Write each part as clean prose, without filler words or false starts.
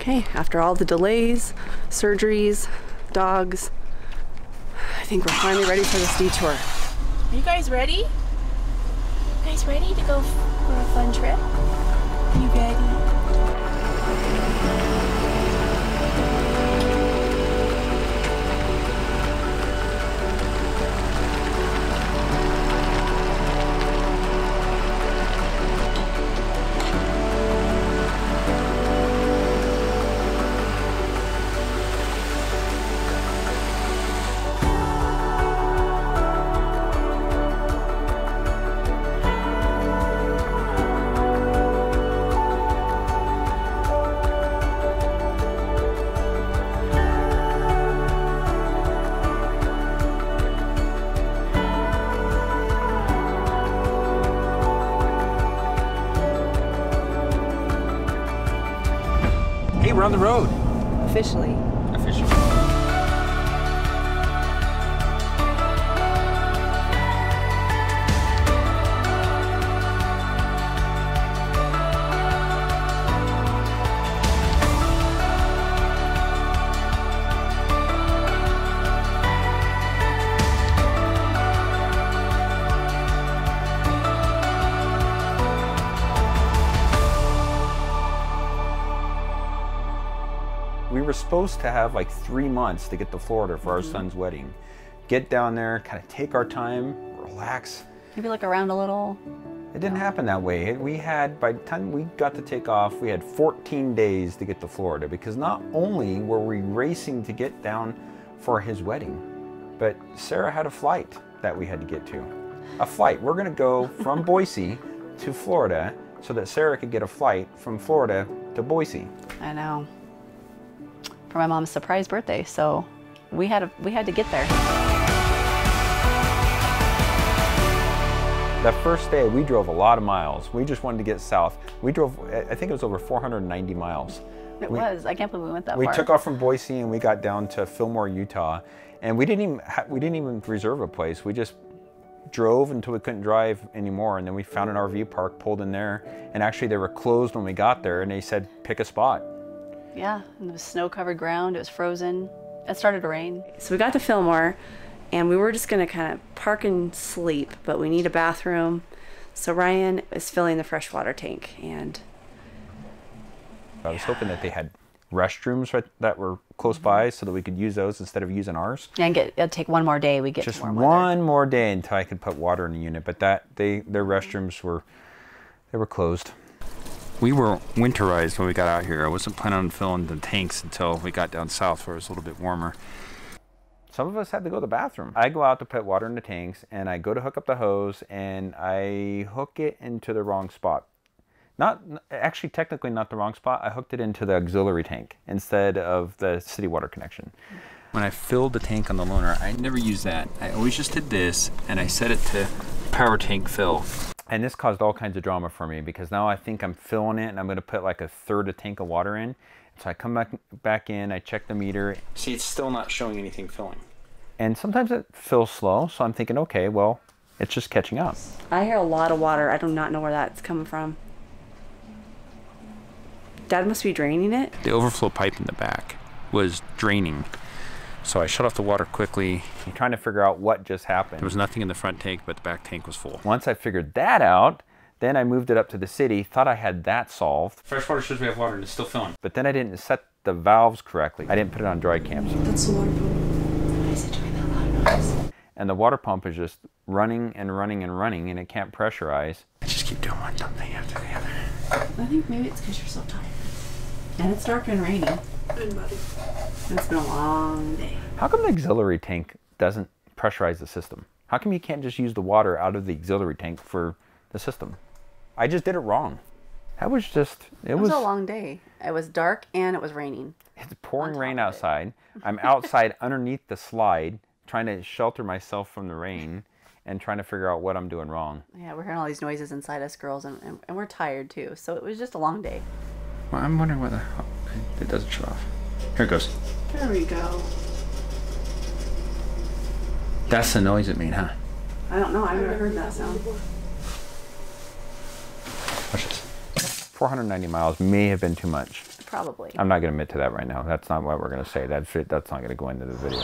Okay, after all the delays, surgeries, dogs, I think we're finally ready for this detour. Are you guys ready? You guys ready to go for a fun trip? Are you ready? Hey, we're on the road. Officially. Officially. We were supposed to have like 3 months to get to Florida for our son's wedding. Get down there, kind of take our time, relax. Maybe look around a little. It didn't happen that way. We had, by the time we got to take off, we had 14 days to get to Florida, because not only were we racing to get down for his wedding, but Sarah had a flight that we had to get to. A flight. We're gonna go from Boise to Florida so that Sarah could get a flight from Florida to Boise. I know. For my mom's surprise birthday, so we had to get there. That first day, we drove a lot of miles. We just wanted to get south. We drove, I think it was over 490 miles. It was. I can't believe we went that far. We took off from Boise and we got down to Fillmore, Utah, and we didn't even reserve a place. We just drove until we couldn't drive anymore, and then we found an RV park, pulled in there, and actually they were closed when we got there, and they said pick a spot. Yeah, and it was snow-covered ground. It was frozen. It started to rain. So we got to Fillmore, and we were just going to kind of park and sleep, but we need a bathroom. So Ryan is filling the freshwater tank, and I was hoping that they had restrooms that were close by so that we could use those instead of using ours. And it'd take one more day. We get just more one more day until I could put water in the unit, but their restrooms were closed. We were winterized when we got out here. I wasn't planning on filling the tanks until we got down south where it was a little bit warmer. Some of us had to go to the bathroom. I go out to put water in the tanks, and I go to hook up the hose, and I hook it into the wrong spot. Actually, technically not the wrong spot. I hooked it into the auxiliary tank instead of the city water connection. When I filled the tank on the loaner, I never used that. I always just did this, and I set it to power tank fill. And this caused all kinds of drama for me, because now I think I'm filling it and I'm gonna put like a third a tank of water in. So I come back in, I check the meter. See, it's still not showing anything filling. And sometimes it fills slow, so I'm thinking, okay, well, it's just catching up. I hear a lot of water. I do not know where that's coming from. Dad must be draining it. The overflow pipe in the back was draining. So I shut off the water quickly. I'm trying to figure out what just happened. There was nothing in the front tank, but the back tank was full. Once I figured that out, then I moved it up to the city, thought I had that solved. Freshwater shows we have water and it's still filling. But then I didn't set the valves correctly. I didn't put it on dry cams. That's the water pump. Why is it doing that loud noise? And the water pump is just running and running and running, and it can't pressurize. I just keep doing one dumb thing after the other. I think maybe it's because you're so tired. And it's dark and rainy. Good, buddy. It's been a long day. How come the auxiliary tank doesn't pressurize the system? How come you can't just use the water out of the auxiliary tank for the system? I just did it wrong. That was just, it was a long day. It was dark and it was raining. It's pouring rain outside. I'm outside underneath the slide trying to shelter myself from the rain and trying to figure out what I'm doing wrong. Yeah, we're hearing all these noises inside us girls, and we're tired too. So it was just a long day. Well, I'm wondering whether it doesn't shut off. Here it goes. There we go. That's the noise it made, huh? I don't know. I've never heard that sound. Watch this. 490 miles may have been too much. Probably. I'm not going to admit to that right now. That's not what we're going to say. That's not going to go into the video.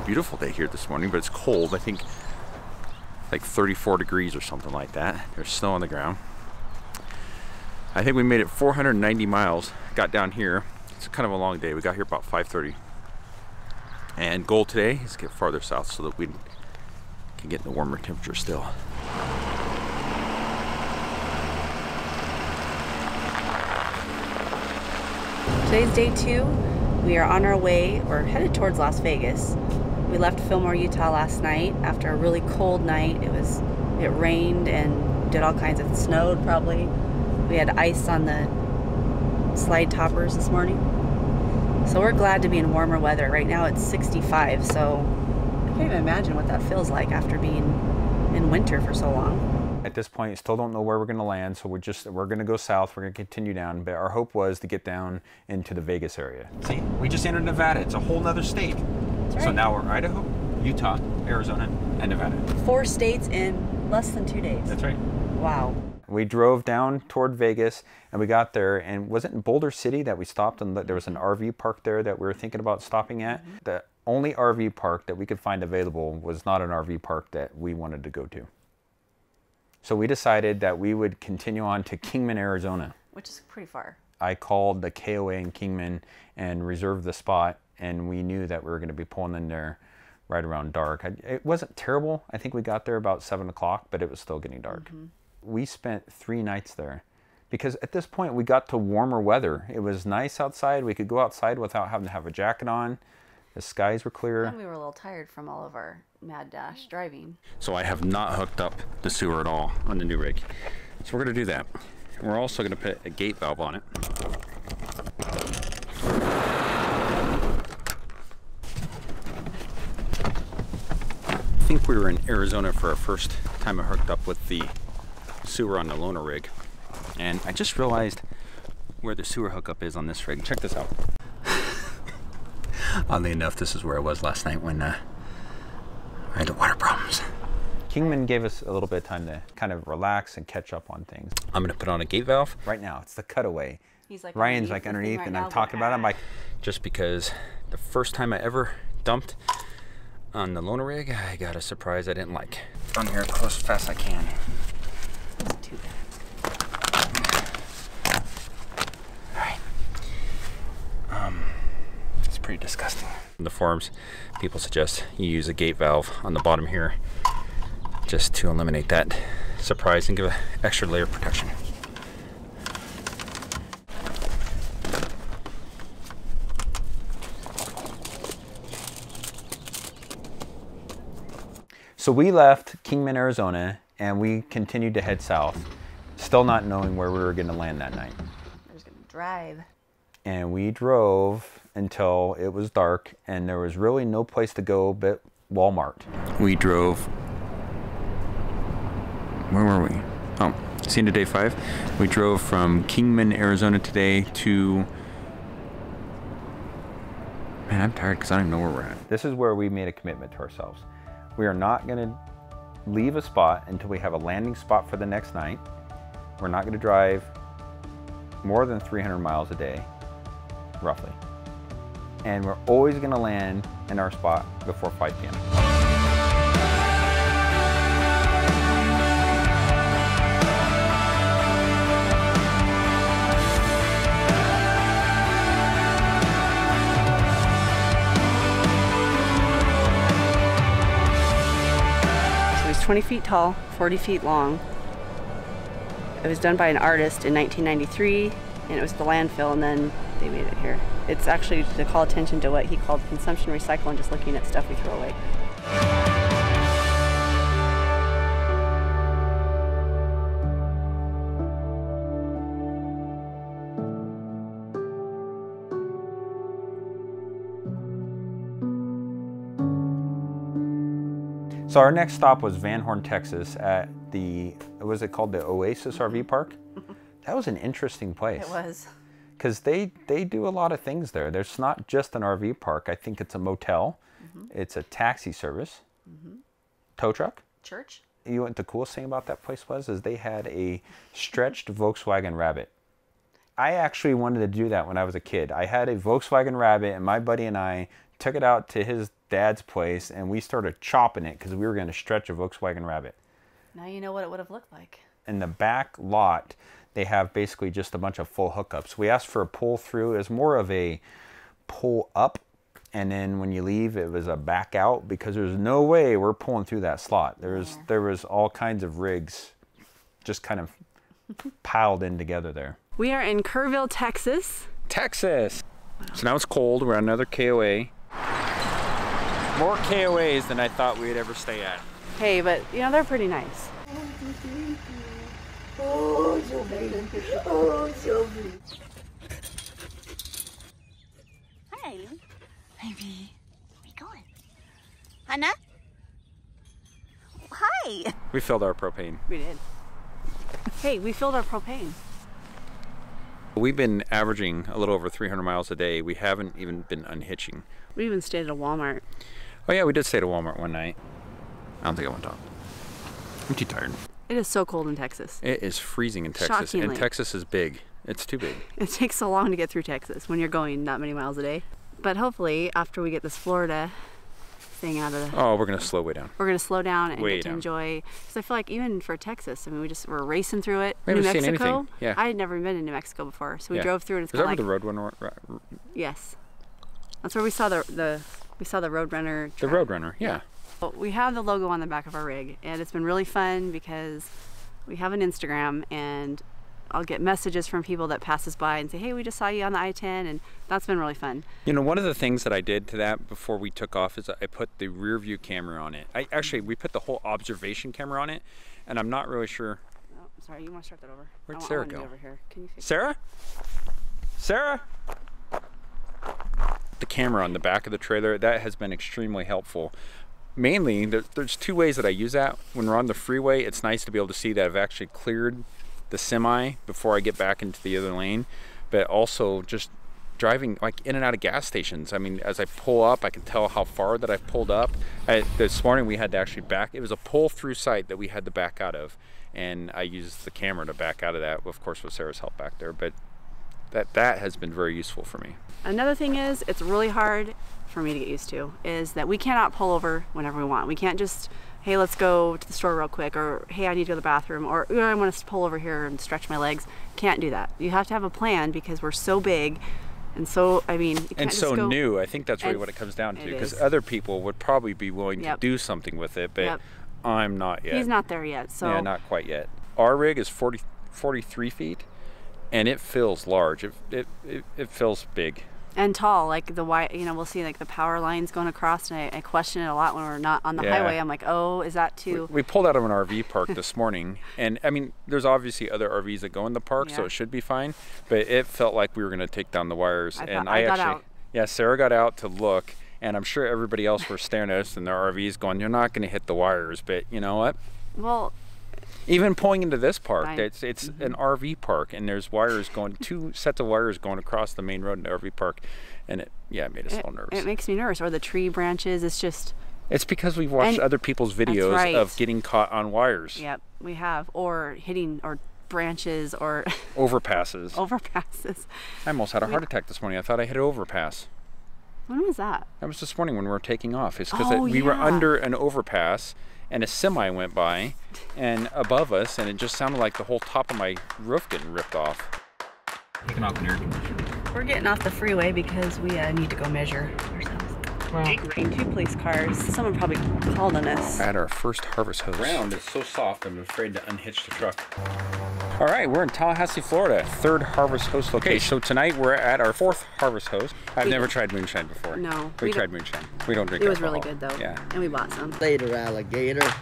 Beautiful day here this morning, but it's cold. I think like 34 degrees or something like that. There's snow on the ground. I think we made it 490 miles. Got down here. It's kind of a long day. We got here about 5:30. And goal today is to get farther south so that we can get in the warmer temperature still. Today's day 2. We are on our way, or headed towards Las Vegas. We left Fillmore, Utah last night after a really cold night. It rained and did all kinds of snowed probably. We had ice on the slide toppers this morning. So we're glad to be in warmer weather. Right now it's 65, so I can't even imagine what that feels like after being in winter for so long. At this point, still don't know where we're going to land, so we're going to go south. We're going to continue down, but our hope was to get down into the Vegas area. See, we just entered Nevada. It's a whole nother state. That's right. So now we're Idaho, Utah, Arizona, and Nevada. 4 states in less than 2 days. That's right. Wow. We drove down toward Vegas, and we got there, and was it in Boulder City that we stopped, and there was an RV park there that we were thinking about stopping at? Mm-hmm. The only RV park that we could find available was not an RV park that we wanted to go to. So we decided that we would continue on to Kingman, Arizona. Which is pretty far. I called the KOA in Kingman and reserved the spot, and we knew that we were going to be pulling in there right around dark. It wasn't terrible. I think we got there about 7 o'clock, but it was still getting dark. Mm-hmm. We spent 3 nights there because at this point we got to warmer weather. It was nice outside. We could go outside without having to have a jacket on. The skies were clear. And we were a little tired from all of our mad dash driving. So I have not hooked up the sewer at all on the new rig. So we're going to do that. And we're also going to put a gate valve on it. I think we were in Arizona for our first time I hooked up with the sewer on the loaner rig. And I just realized where the sewer hookup is on this rig. Check this out. Oddly enough, this is where I was last night when I had water problems. Kingman gave us a little bit of time to kind of relax and catch up on things. I'm gonna put on a gate valve. Right now, it's the cutaway. He's like Ryan's like underneath right and I'm talking about it. I'm like, just because the first time I ever dumped on the loaner rig, I got a surprise I didn't like. On here as close as fast as I can. That's too bad. Pretty disgusting. In the forums, people suggest you use a gate valve on the bottom here just to eliminate that surprise and give an extra layer of protection. So we left Kingman, Arizona, and we continued to head south, still not knowing where we were going to land that night. We're just going to drive. And we drove until it was dark and there was really no place to go but Walmart. We drove, where were we? Oh, it's the end of day 5. We drove from Kingman, Arizona today to, man, I'm tired because I don't even know where we're at. This is where we made a commitment to ourselves. We are not going to leave a spot until we have a landing spot for the next night. We're not going to drive more than 300 miles a day. Roughly. And we're always going to land in our spot before 5 p.m. So he's 20 feet tall, 40 feet long. It was done by an artist in 1993, and it was the landfill, and then they made it here. It's actually to call attention to what he called consumption recycle and just looking at stuff we throw away. So our next stop was Vanhorn, Texas at the, was it called the Oasis RV Park? That was an interesting place. It was. Because they do a lot of things there. There's not just an RV park. I think it's a motel. It's a taxi service, tow truck. Church. You know what the coolest thing about that place was? Is they had a stretched Volkswagen Rabbit. I actually wanted to do that when I was a kid. I had a Volkswagen Rabbit, and my buddy and I took it out to his dad's place, and we started chopping it because we were going to stretch a Volkswagen Rabbit. Now you know what it would have looked like. In the back lot, they have basically just a bunch of full hookups. We asked for a pull through. It was more of a pull up, and then when you leave, it was a back out, because there's no way we're pulling through that slot. There was all kinds of rigs just kind of piled in together there. We are in Kerville, Texas. Texas. Wow. So now it's cold. We're at another KOA. More KOAs than I thought we'd ever stay at. Hey, but you know, they're pretty nice. Oh, Jovi. Oh, Jovi. Hi, baby. Where you going? Hannah? Hi. We filled our propane. We did. Hey, we filled our propane. We've been averaging a little over 300 miles a day. We haven't even been unhitching. We even stayed at a Walmart. Oh yeah, we did stay at a Walmart one night. I don't think I went on. I'm too tired. It is so cold in Texas. It is freezing in Texas. Shockingly. And Texas is big. It's too big. It takes so long to get through Texas when you're going not many miles a day. But hopefully, after we get this Florida thing out of the... Oh, we're going to slow way down. We're going to slow down and Way get to down. enjoy... Because I feel like even for Texas, I mean, we're racing through it. We New haven't seen Mexico, anything. Yeah. I had never been in New Mexico before, so we Yeah. drove through and it's Is that kind where of the like... Roadrunner... Yes. That's where we saw the Roadrunner The track. Roadrunner, yeah. Well, we have the logo on the back of our rig, and it's been really fun because we have an Instagram, and I'll get messages from people that pass us by and say, hey, we just saw you on the I-10, and that's been really fun. You know, one of the things that I did to that before we took off is I put the rear view camera on it. We put the whole observation camera on it, and I'm not really sure. Oh, sorry, you want to start that over? Where'd I Sarah want to go? be over here. Can you fix Sarah? Sarah? The camera on the back of the trailer, that has been extremely helpful. Mainly, there's two ways that I use that. When we're on the freeway, it's nice to be able to see that I've actually cleared the semi before I get back into the other lane. But also just driving like in and out of gas stations. I mean, as I pull up, I can tell how far that I've pulled up. This morning we had to actually back. It was a pull through site that we had to back out of. And I used the camera to back out of that, of course with Sarah's help back there. But that has been very useful for me. Another thing is, it's really hard for me to get used to, is that we cannot pull over whenever we want. We can't just, hey, let's go to the store real quick, or hey, I need to go to the bathroom, or I want to pull over here and stretch my legs. Can't do that. You have to have a plan because we're so big, and so, I mean, you can't and just so go, new. I think that's really what it comes down to, because is. other people would probably be willing to Yep. do something with it, but Yep. I'm not yet. He's not there yet, so. Yeah, not quite yet. Our rig is 43 feet, and it feels large. It feels big. And tall, like the white, you know, we'll see like the power lines going across, and I question it a lot when we're not on the highway. I'm like, oh, is that too? We pulled out of an RV park this morning, and I mean, there's obviously other RVs that go in the park, so Yeah. it should be fine. But it felt like we were going to take down the wires, I and got out. Yeah, Sarah got out to look, and I'm sure everybody else were staring at us in their RVs, going, "You're not going to hit the wires." But you know what? Well, Even pulling into this park, Right. it's an RV park, and there's wires going, 2 sets of wires going across the main road in the RV park, and it made us a little nervous. it makes me nervous. Or the tree branches, it's just. It's because we've watched And other people's videos right. of getting caught on wires, Yep, we have, or hitting, or branches, or overpasses. overpasses. I almost had a heart attack this morning. I thought I hit an overpass. When was that? That was this morning when we were taking off. It's because Oh, we were yeah. under an overpass, and a semi went by and above us, and it just sounded like the whole top of my roof getting ripped off. Taking off an air conditioner. We're getting off the freeway because we need to go measure ourselves. Big rain, 2 police cars. Someone probably called on us. At our first harvest hose. The ground is so soft, I'm afraid to unhitch the truck. All right, we're in Tallahassee, Florida, 3rd harvest hose location. So tonight we're at our 4th harvest hose. I've never tried moonshine before. No, We we tried don't- moonshine. We don't drink It was alcohol. really good though. Yeah. And we bought some. Later, alligator.